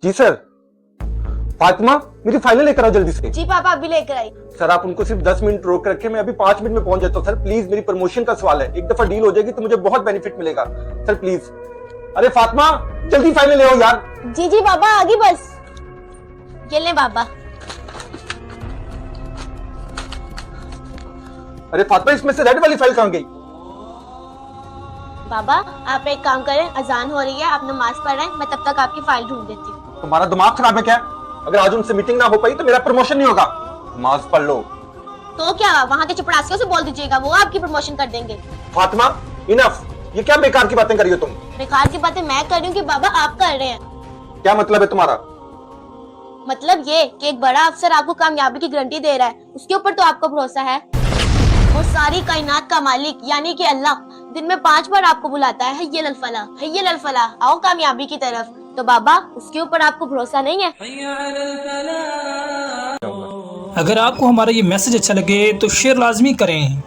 जी sir. Fatima, मेरी file लेकर आओ जल्दी से। जी पापा अभी लेकर आई। सर आप उनको सिर्फ 10 मिनट रोक रखे, मैं अभी 5 मिनट में पहुंच जाता हूँ। सर प्लीज, मेरी प्रमोशन का सवाल है, एक दफा डील हो जाएगी तो मुझे बहुत बेनिफिट मिलेगा। Sir please. अरे फातिमा, जल्दी फाइल ले आओ यार। जी जी पापा आगे बस। ये ले पापा। अरे फातिमा, इसमें से रेड वाली फाइल कहाँ गई? बाबा आप एक काम करें, अजान हो रही है, आप नमाज पढ़ रहे हैं, मैं तब तक आपकी फाइल ढूंढ देती हूँ। तुम्हारा दिमाग खराब है क्या? अगर आज उनसे मीटिंग ना हो पाई तो मेरा प्रमोशन नहीं होगा। नमाज पढ़ लो। तो क्या वहाँ के चपड़ासियों से बोल दीजिएगा, वो आपकी प्रमोशन कर देंगे। फातिमा इनफ, ये क्या बेकार की बातें कर रही हो तुम? बेकार की बातें मैं कर रही हूँ कि बाबा आप कर रहे हैं? क्या मतलब है तुम्हारा? मतलब ये कि एक बड़ा अफसर आपको कामयाबी की गारंटी दे रहा है, उसके ऊपर तो आपको भरोसा है। वो सारी कायनात का मालिक यानी कि अल्लाह दिन में 5 बार आपको बुलाता है, हय्यल अल फलाह, हय्यल अल फलाह, आओ कामयाबी की तरफ। तो बाबा उसके ऊपर आपको भरोसा नहीं है? अगर आपको हमारा ये मैसेज अच्छा लगे तो शेयर लाजमी करें।